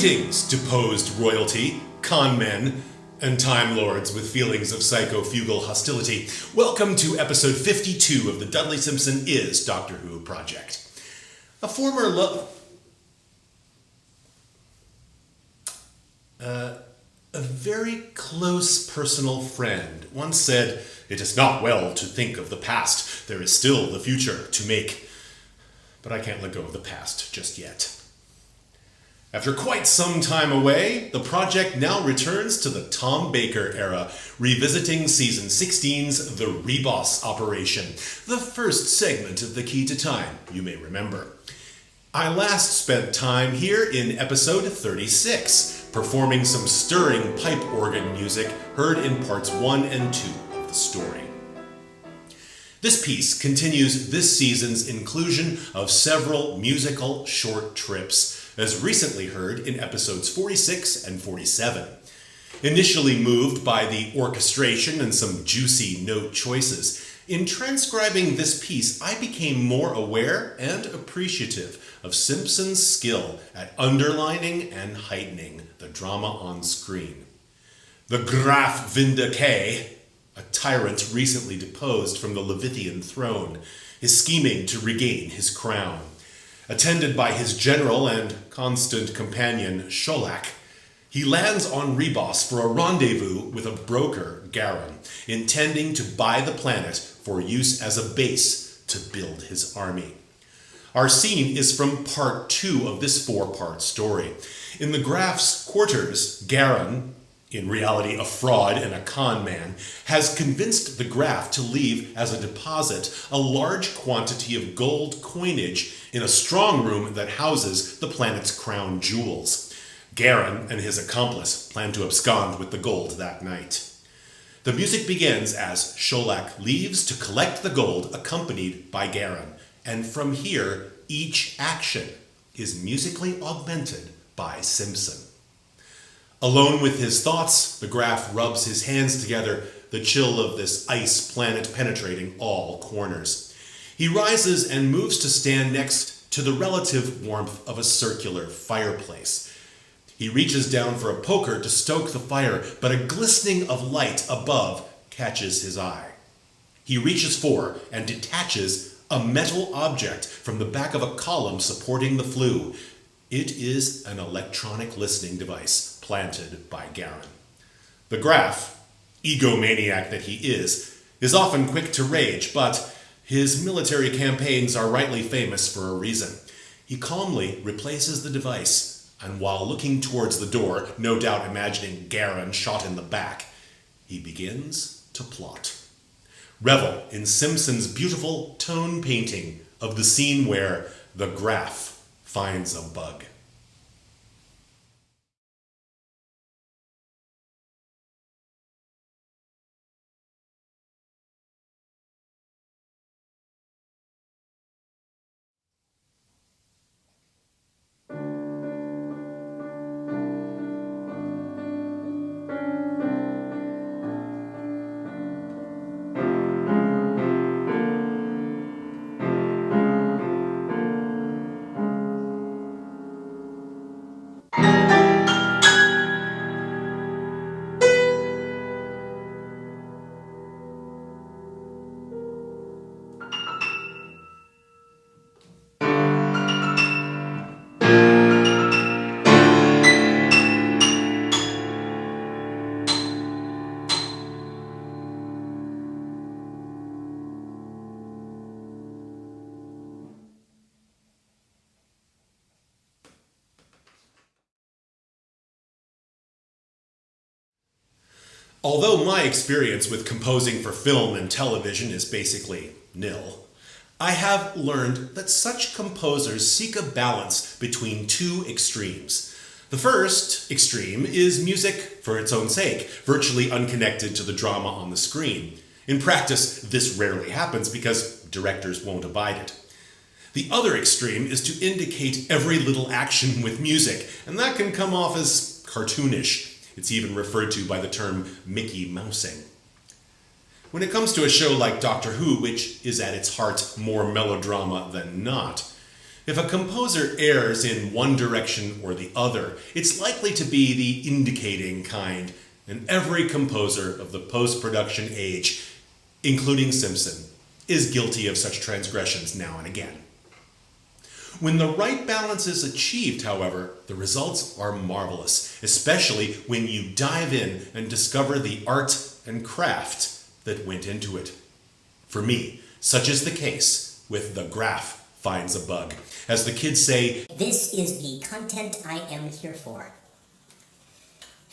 Greetings, deposed royalty, con men, and time lords with feelings of psychofugal hostility. Welcome to episode 52 of the Dudley Simpson is Doctor Who project. A very close personal friend once said, "It is not well to think of the past. There is still the future to make." But I can't let go of the past just yet. After quite some time away, the project now returns to the Tom Baker era, revisiting season 16's The Ribos Operation, the first segment of The Key to Time, you may remember. I last spent time here in episode 36, performing some stirring pipe organ music heard in parts 1 and 2 of the story. This piece continues this season's inclusion of several musical short trips, as recently heard in episodes 46 and 47. Initially moved by the orchestration and some juicy note choices, in transcribing this piece I became more aware and appreciative of Simpson's skill at underlining and heightening the drama on screen. The Graff Vynda-K, a tyrant recently deposed from the Levithian throne, is scheming to regain his crown. Attended by his general and constant companion, Sholak, he lands on Ribos for a rendezvous with a broker, Garan, intending to buy the planet for use as a base to build his army. Our scene is from part 2 of this 4-part story. In the Graff's quarters, Garan, in reality a fraud and a con man, has convinced the Graff to leave as a deposit a large quantity of gold coinage in a strong room that houses the planet's crown jewels. Garan and his accomplice plan to abscond with the gold that night. The music begins as Sholak leaves to collect the gold accompanied by Garan, and from here each action is musically augmented by Simpson. Alone with his thoughts, the Graff rubs his hands together, the chill of this ice planet penetrating all corners. He rises and moves to stand next to the relative warmth of a circular fireplace. He reaches down for a poker to stoke the fire, but a glistening of light above catches his eye. He reaches for and detaches a metal object from the back of a column supporting the flue. It is an electronic listening device planted by Garan. The Graff, egomaniac that he is often quick to rage, but his military campaigns are rightly famous for a reason. He calmly replaces the device, and while looking towards the door, no doubt imagining Garan shot in the back, he begins to plot. Revel in Simpson's beautiful tone painting of the scene where the Graff finds a bug. Although my experience with composing for film and television is basically nil, I have learned that such composers seek a balance between two extremes. The first extreme is music for its own sake, virtually unconnected to the drama on the screen. In practice, this rarely happens because directors won't abide it. The other extreme is to indicate every little action with music, and that can come off as cartoonish. It's even referred to by the term Mickey Mousing. When it comes to a show like Doctor Who, which is at its heart more melodrama than not, If a composer errs in one direction or the other, it's likely to be the indicating kind, and every composer of the post-production age, including Simpson, is guilty of such transgressions now and again. When the right balance is achieved, however, the results are marvelous, especially when you dive in and discover the art and craft that went into it. For me, such is the case with The Graff Finds a Bug. As the kids say, "This is the content I am here for."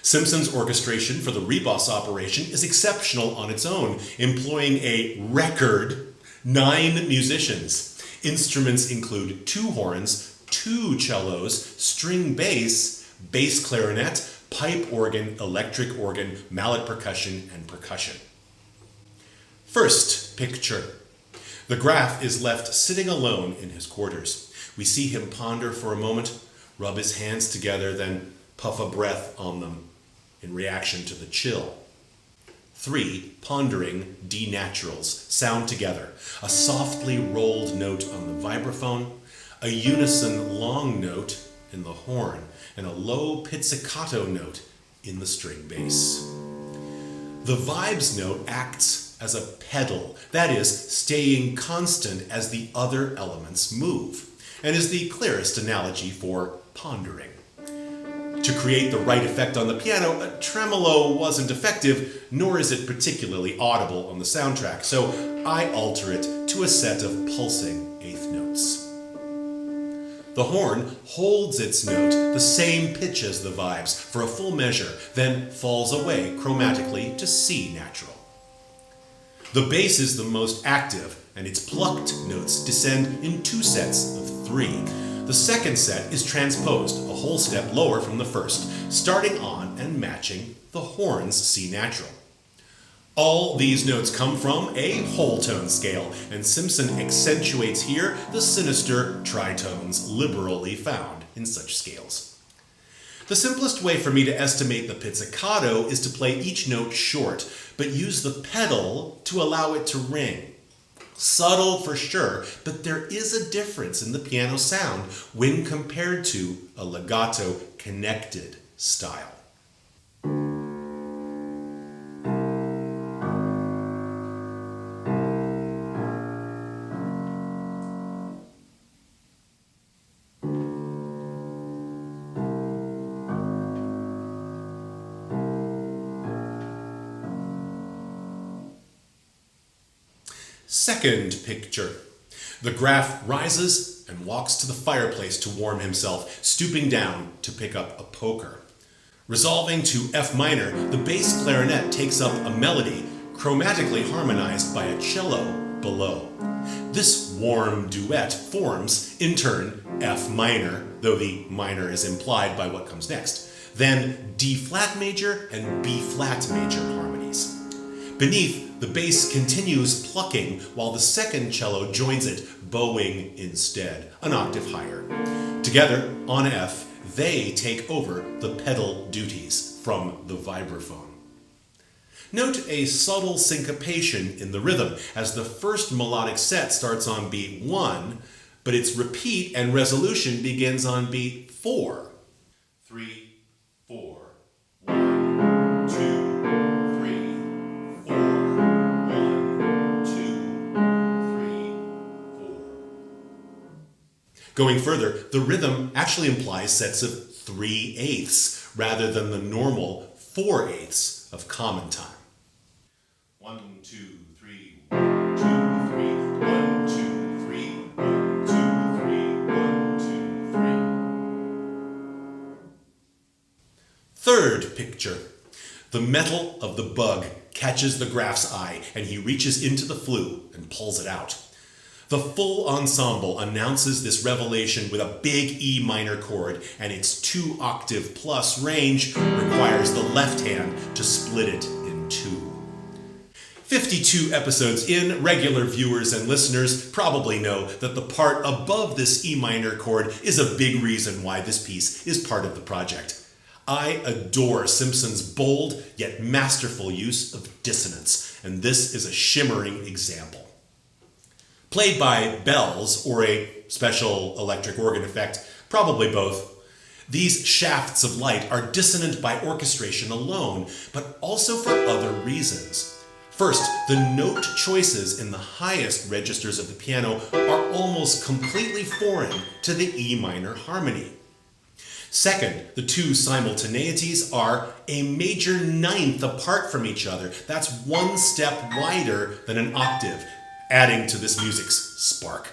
Simpson's orchestration for the Ribos Operation is exceptional on its own, employing a record 9 musicians. Instruments include 2 horns, 2 cellos, string bass, bass clarinet, pipe organ, electric organ, mallet percussion, and percussion. First picture. The Graff is left sitting alone in his quarters. We see him ponder for a moment, rub his hands together, then puff a breath on them in reaction to the chill. 3 pondering D naturals sound together, a softly rolled note on the vibraphone, a unison long note in the horn, and a low pizzicato note in the string bass. The vibes note acts as a pedal, that is, staying constant as the other elements move, and is the clearest analogy for pondering. To create the right effect on the piano, a tremolo wasn't effective, nor is it particularly audible on the soundtrack, so I alter it to a set of pulsing eighth notes. The horn holds its note the same pitch as the vibes for a full measure, then falls away chromatically to C natural. The bass is the most active, and its plucked notes descend in 2 sets of 3. The second set is transposed a whole step lower from the first, starting on and matching the horn's C natural. All these notes come from a whole tone scale, and Simpson accentuates here the sinister tritones liberally found in such scales. The simplest way for me to estimate the pizzicato is to play each note short, but use the pedal to allow it to ring. Subtle for sure, but there is a difference in the piano sound when compared to a legato connected style. Second picture. The Graff rises and walks to the fireplace to warm himself, stooping down to pick up a poker. Resolving to F minor, the bass clarinet takes up a melody chromatically harmonized by a cello below. This warm duet forms, in turn, F minor, though the minor is implied by what comes next, then D flat major and B flat major harmonies. Beneath, the bass continues plucking while the second cello joins it, bowing instead, an octave higher. Together, on F, they take over the pedal duties from the vibraphone. Note a subtle syncopation in the rhythm, as the first melodic set starts on beat 1, but its repeat and resolution begins on beat 4. 3, 4, 1, 2, 3, 4, 1, 2, 3, 4. Going further, the rhythm actually implies sets of 3/8 rather than the normal 4/8 of common time. 1, 2, 3, 1, 2, 3, 1, 2, 3, 1, 2, 3, 1, 2, 3. Third picture. The metal of the bug catches the Graff's eye, and he reaches into the flue and pulls it out. The full ensemble announces this revelation with a big E minor chord, and its 2-octave plus range requires the left hand to split it in 2. 52 episodes in, regular viewers and listeners probably know that the part above this E minor chord is a big reason why this piece is part of the project. I adore Simpson's bold yet masterful use of dissonance, and this is a shimmering example. Played by bells, or a special electric organ effect? Probably both. These shafts of light are dissonant by orchestration alone, but also for other reasons. First, the note choices in the highest registers of the piano are almost completely foreign to the E minor harmony. Second, the two simultaneities are a major ninth apart from each other. That's one step wider than an octave, adding to this music's spark.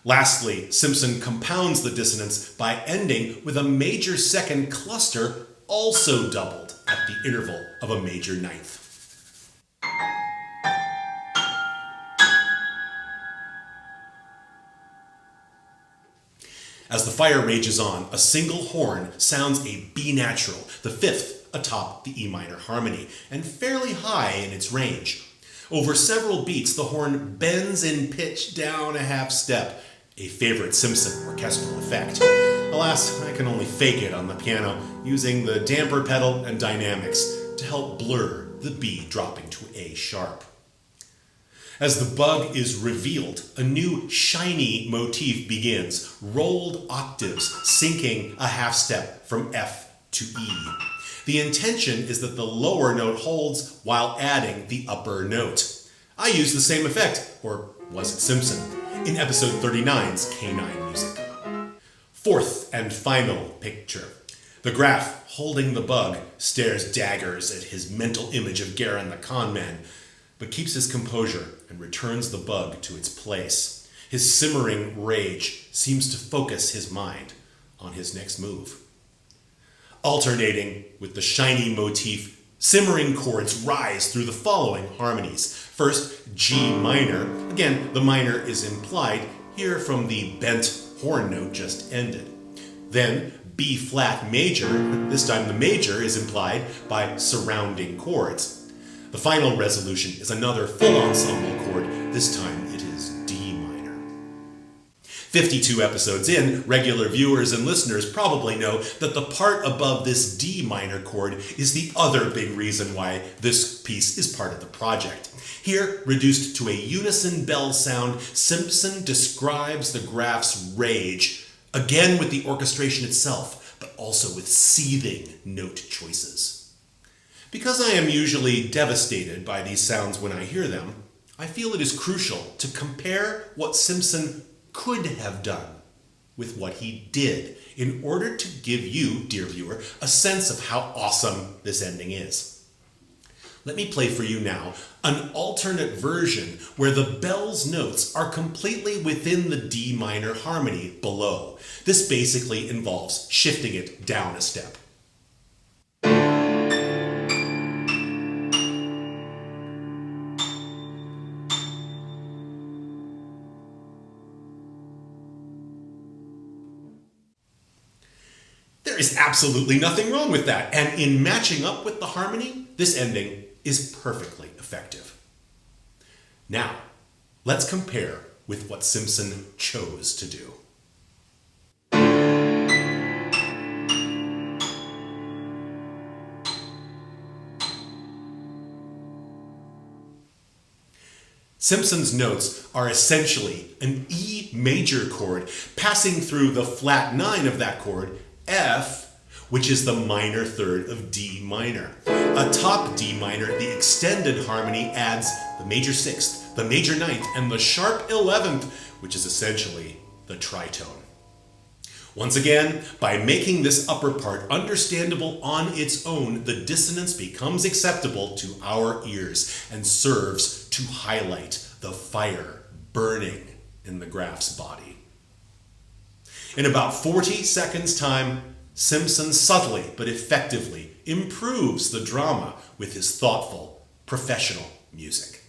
Lastly, Simpson compounds the dissonance by ending with a major second cluster also doubled at the interval of a major ninth. As the fire rages on, a single horn sounds a B natural, the fifth atop the E minor harmony, and fairly high in its range. Over several beats, the horn bends in pitch down a half step, a favorite Simpson orchestral effect. Alas, I can only fake it on the piano, using the damper pedal and dynamics to help blur the B dropping to A sharp. As the bug is revealed, a new shiny motif begins, rolled octaves sinking a half step from F to E. The intention is that the lower note holds while adding the upper note. I used the same effect, or was it Simpson, in episode 39's K9 music. Fourth and final picture. The Graff, holding the bug, stares daggers at his mental image of Garen the conman, but keeps his composure and returns the bug to its place. His simmering rage seems to focus his mind on his next move. Alternating with the shiny motif, simmering chords rise through the following harmonies. First, G minor. Again, the minor is implied here from the bent horn note just ended. Then, B flat major. This time the major is implied by surrounding chords. The final resolution is another full ensemble chord. This time it is D minor. 52 episodes in, regular viewers and listeners probably know that the part above this D minor chord is the other big reason why this piece is part of the project. Here, reduced to a unison bell sound, Simpson describes the Graff's rage, again with the orchestration itself, but also with seething note choices. Because I am usually devastated by these sounds when I hear them, I feel it is crucial to compare what Simpson could have done with what he did in order to give you, dear viewer, a sense of how awesome this ending is. Let me play for you now an alternate version where the bell's notes are completely within the D minor harmony below. This basically involves shifting it down a step. There is absolutely nothing wrong with that, and in matching up with the harmony, this ending is perfectly effective. Now, let's compare with what Simpson chose to do. Simpson's notes are essentially an E major chord passing through the flat 9 of that chord, F, which is the minor third of D minor. Atop D minor, the extended harmony adds the major 6th, the major 9th, and the sharp 11th, which is essentially the tritone. Once again, by making this upper part understandable on its own, the dissonance becomes acceptable to our ears and serves to highlight the fire burning in the Graff's body. In about 40 seconds' time, Simpson subtly but effectively improves the drama with his thoughtful, professional music.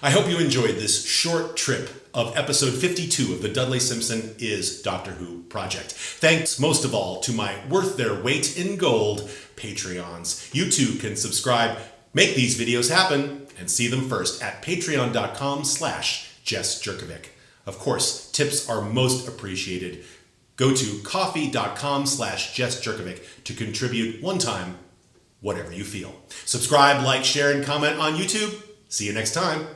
I hope you enjoyed this short trip of episode 52 of the Dudley Simpson is Doctor Who project. Thanks most of all to my worth their weight in gold Patreons. You too can subscribe, make these videos happen, and see them first at patreon.com/Jess Jurkovic. Of course, tips are most appreciated. Go to coffee.com/Jess Jurkovic to contribute one time, whatever you feel. Subscribe, like, share, and comment on YouTube. See you next time.